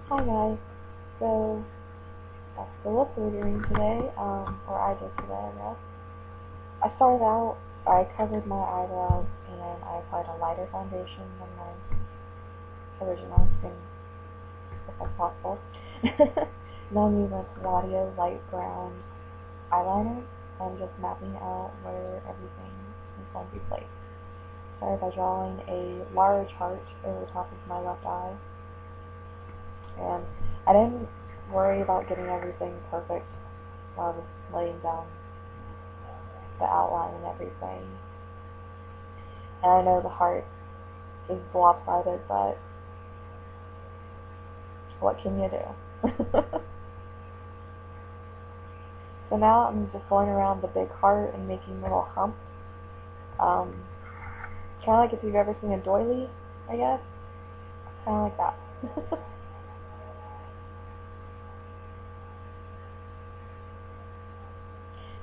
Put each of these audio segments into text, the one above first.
Hi guys, so that's the look we're doing today, or I did today I guess. I started out, I covered my eyebrows and I applied a lighter foundation than my original skin, if that's possible. Now I'm using a Palladio light brown eyeliner and just mapping out where everything is going to be placed. Started by drawing a large heart over the top of my left eye. And I didn't worry about getting everything perfect while I was laying down the outline and everything. And I know the heart is lopsided, but what can you do? So now I'm just going around the big heart and making little humps. Kind of like if you've ever seen a doily, I guess. Kind of like that.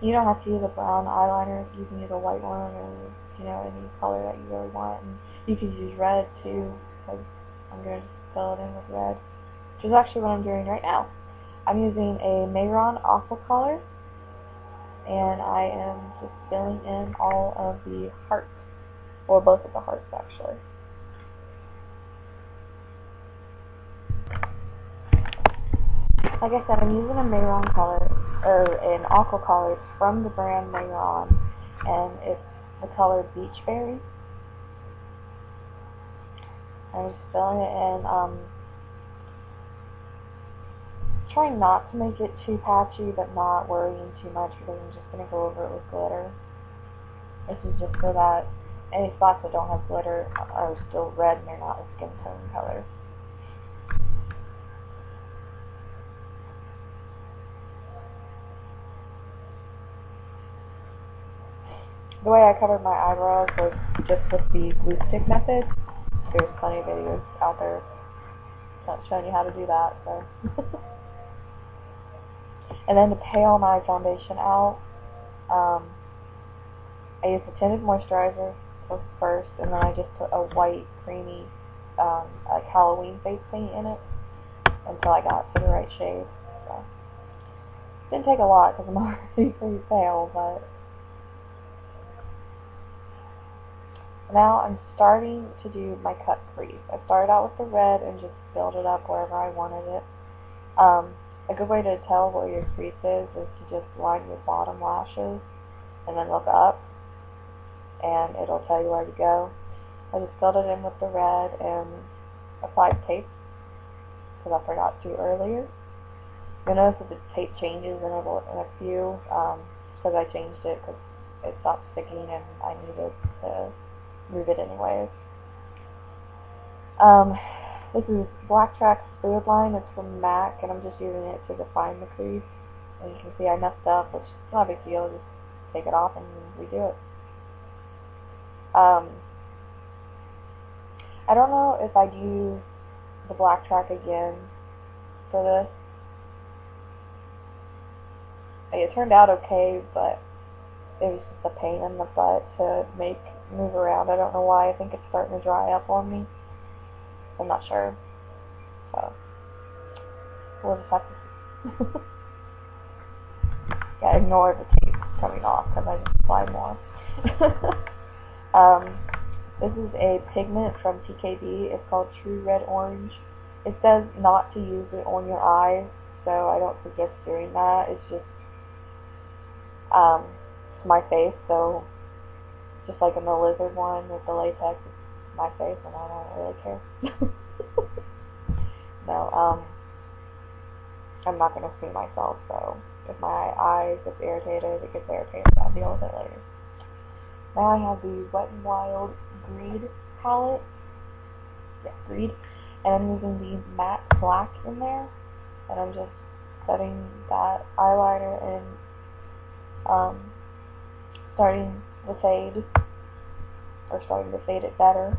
You don't have to use a brown eyeliner. You can use a white one or, any color that you really want. And you can use red too, because I'm going to fill it in with red, which is actually what I'm doing right now. I'm using a Mehron Aqua color, and I am just filling in all of the hearts, or both of the hearts actually. Like I said, I'm using a Mehron color, or an aqua color from the brand Mehron, and it's the color Beach Berry. I'm just filling it in, trying not to make it too patchy, but not worrying too much because I'm just going to go over it with glitter. This is just so that any spots that don't have glitter are still red and they're not a skin tone color. The way I covered my eyebrows was just with the glue stick method. There's plenty of videos out there showing you how to do that. So. And then to pale my foundation out, I used a tinted moisturizer first, and then I just put a white, creamy, like Halloween face paint in it until I got to the right shade. So. Didn't take a lot because I'm already pretty pale, but now I'm starting to do my cut crease. I started out with the red and just filled it up wherever I wanted it. A good way to tell where your crease is to just line your bottom lashes and then look up, and it'll tell you where to go. I just filled it in with the red and applied tape because I forgot to earlier. You'll notice that the tape changes in a few because I changed it because it stopped sticking and I needed to move it anyways. This is Black Track Smooth Line. It's from MAC, and I'm just using it to define the crease. And you can see I messed up, which is not a big deal. Just take it off and redo it. I don't know if I'd use the Black Track again for this. It turned out okay, but it was just a pain in the butt to move around. I don't know why. I think it's starting to dry up on me. I'm not sure. So, we'll just have to yeah, ignore the tape coming off because I just applied more. This is a pigment from TKB. It's called True Red Orange. It says not to use it on your eyes, so I don't suggest doing that. It's just my face, so just like in the lizard one with the latex, it's my face, and I don't really care. No, I'm not going to see myself, so if my eye gets irritated, it gets irritated. I'll deal with it later. Now I have the Wet n Wild Greed palette. Yeah, Greed. And I'm using the matte black in there, and I'm just setting that eyeliner and starting to fade, or starting to fade it better.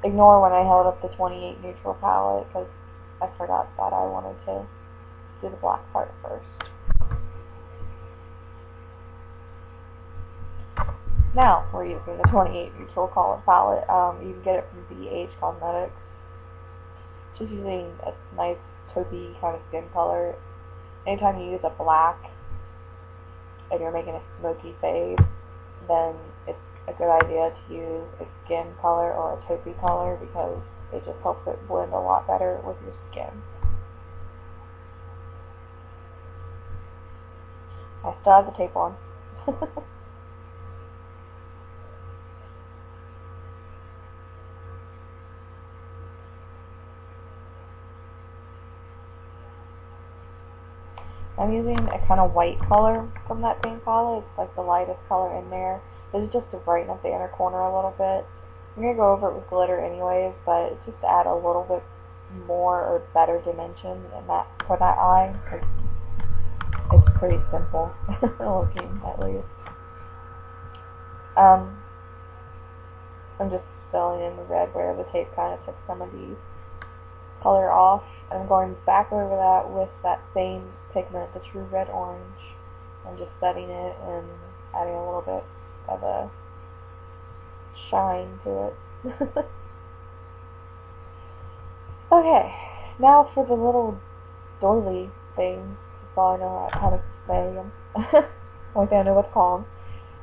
Ignore when I held up the 28 neutral palette because I forgot that I wanted to do the black part first. Now we're using the 28 neutral color palette. You can get it from BH Cosmetics. just using a nice taupey kind of skin color. Anytime you use a black and you're making a smoky fade, then it's a good idea to use a skin color or a taupey color because it just helps it blend a lot better with your skin. I still have the tape on. I'm using a kind of white color from that same palette. It's like the lightest color in there. This is just to brighten up the inner corner a little bit. I'm going to go over it with glitter anyways, but just to add a little bit more or better dimension in that for that eye. It's pretty simple looking, at least. I'm just filling in the red where the tape kind of took some of the color off. I'm going back over that with that same pigment, the True Red Orange. I'm just setting it and adding a little bit of a shine to it. Okay, now for the little doily thing. That's all I know how to say them. Only thing I know what to call them.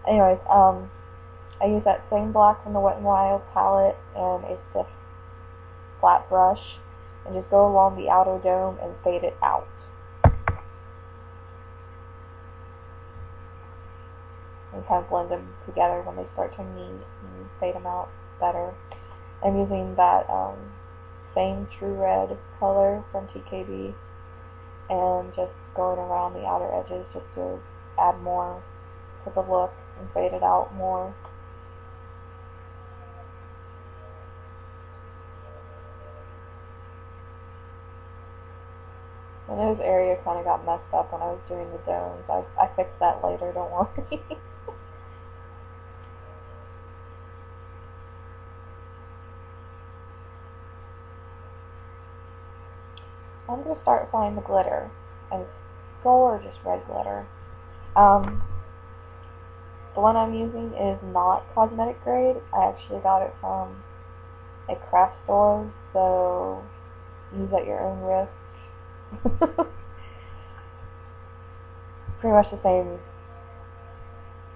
Anyways, I use that same black from the Wet n Wild palette and a stiff flat brush, and just go along the outer dome and fade it out. And kind of blend them together when they start to meet and fade them out better. I'm using that same True Red color from TKB and just going around the outer edges just to add more to the look and fade it out more. And those areas kind of got messed up when I was doing the domes. I fixed that later, don't worry. I'm going to start applying the glitter. And it's gold or just red glitter. The one I'm using is not cosmetic grade. I actually got it from a craft store, so use at your own risk. Pretty much the same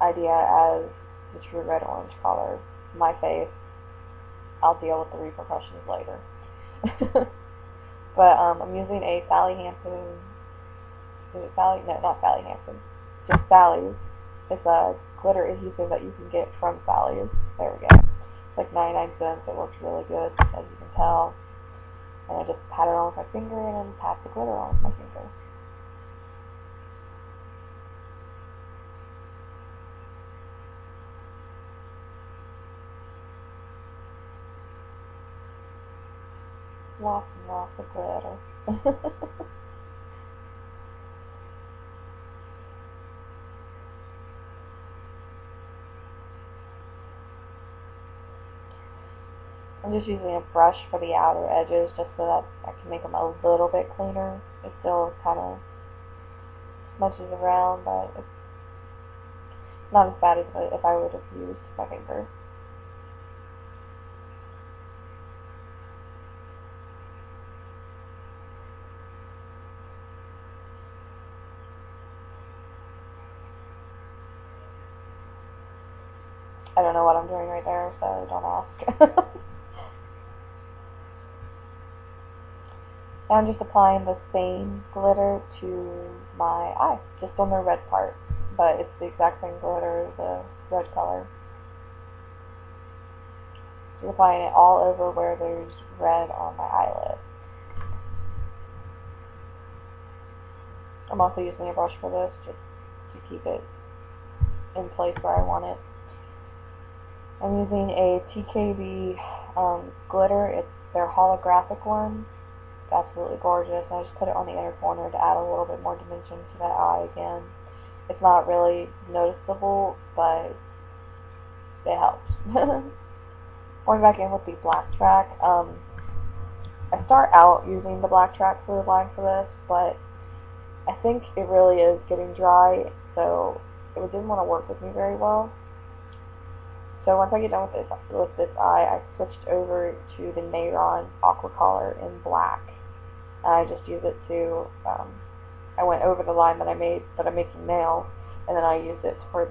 idea as the True Red Orange color. My face. I'll deal with the repercussions later. But I'm using a Sally Hansen. Is it Sally? No, not Sally Hansen. Just Sally's. It's a glitter adhesive that you can get from Sally's. There we go. It's like 99 cents. It works really good, as you can tell. And I just pat it on with my finger and then pat the glitter on with my finger. Lots and lots of glitter. I'm just using a brush for the outer edges just so that I can make them a little bit cleaner. It still kind of smudges around, but it's not as bad as if I would have used my finger. I don't know what I'm doing right there, so don't ask. Now I'm just applying the same glitter to my eye, just on the red part, but it's the exact same glitter, the red color. Just applying it all over where there's red on my eyelid. I'm also using a brush for this, just to keep it in place where I want it. I'm using a TKB glitter. It's their holographic one. It's absolutely gorgeous. I just put it on the inner corner to add a little bit more dimension to that eye again. It's not really noticeable, but it helps. Going back in with the black track, I start out using the black track fluid line for this, but I think it really is getting dry, so it didn't want to work with me very well. So once I get done with this eye, I switched over to the Nayron Aqua Color in black. And I just use it to, I went over the line that I'm making now, and then I used it to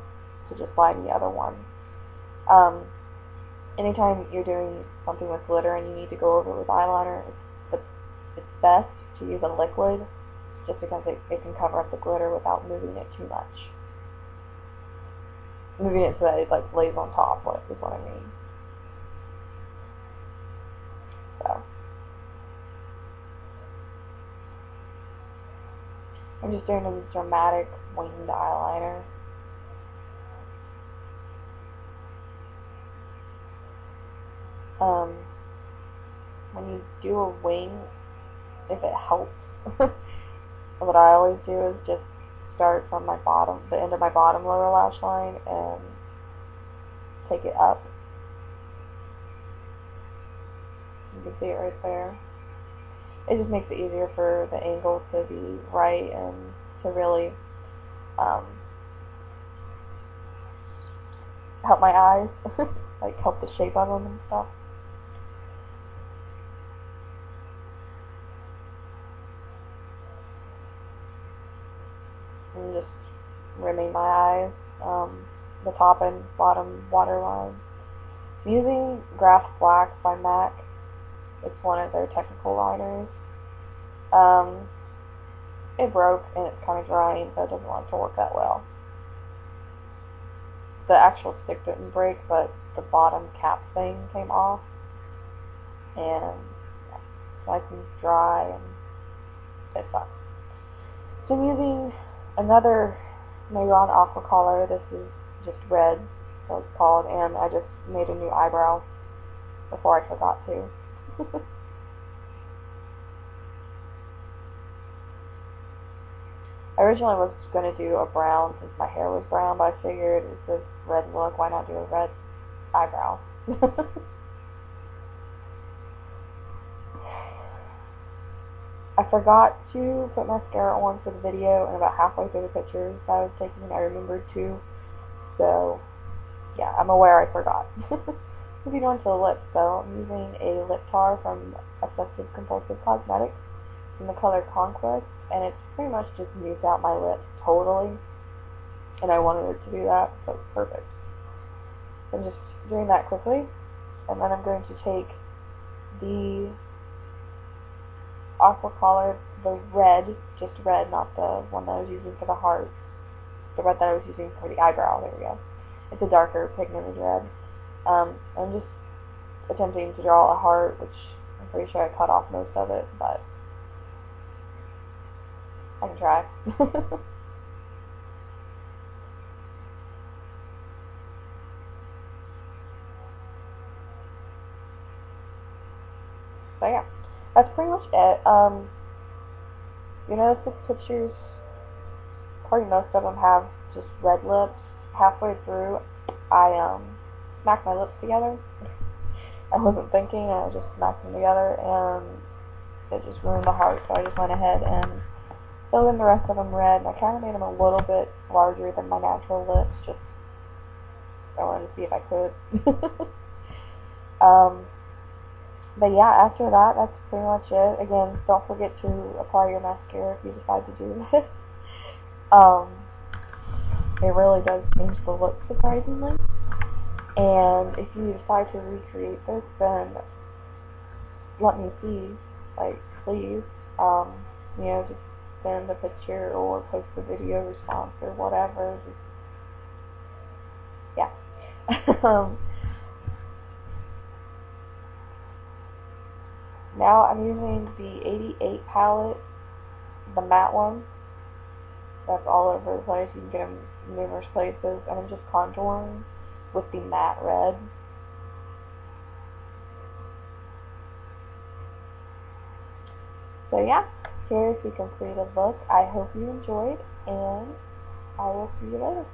just line the other one. Anytime you're doing something with glitter and you need to go over it with eyeliner, it's best to use a liquid, just because it can cover up the glitter without moving it too much. Moving it so that it like lays on top is what I mean. So I'm just doing a dramatic winged eyeliner. When you do a wing, if it helps, what I always do is just start from the end of my bottom lower lash line and take it up. You can see it right there. It just makes it easier for the angle to be right and to really help my eyes, like help the shape of them and stuff. And just rimming my eyes, the top and bottom waterline. I'm using Graphs Black by MAC. It's one of their technical liners. It broke and it's kind of drying, so it doesn't like to work that well. The actual stick didn't break, but the bottom cap thing came off, and it's nice and dry, and it sucks. So I'm using another Nayron Aqua Color. This is just red, so it's called, and I just made a new eyebrow before I forgot to. I originally was going to do a brown since my hair was brown, but I figured it's this red look, why not do a red eyebrow? I forgot to put mascara on for the video, and about halfway through the pictures that I was taking, I remembered to. So, yeah, I'm aware I forgot. Moving on to the lips, though, I'm using a lip tar from Obsessive Compulsive Cosmetics in the color Conquest, and it's pretty much just nuked out my lips totally, and I wanted it to do that, so it's perfect. So I'm just doing that quickly, and then I'm going to take the Aqua Color, the red, just red, not the one that I was using for the heart, the red that I was using for the eyebrow. There we go. It's a darker pigmented red. I'm just attempting to draw a heart, which I'm pretty sure I cut off most of it, but I can try. So yeah, that's pretty much it. You notice the pictures, probably most of them have just red lips. Halfway through, I smacked my lips together. I wasn't thinking, I just smacked them together, and it just ruined the heart, so I just went ahead and filled in the rest of them red. I kind of made them a little bit larger than my natural lips, just I wanted to see if I could. But yeah, after that, that's pretty much it. Again, don't forget to apply your mascara if you decide to do this. It really does change the look surprisingly. And if you decide to recreate this, then let me see, like, please, you know, just send a picture or post a video response or whatever. Just, yeah. Now I'm using the 88 palette, the matte one. That's all over the place. You can get them in numerous places. And I'm just contouring with the matte red. So yeah, here's the completed look. I hope you enjoyed, and I will see you later.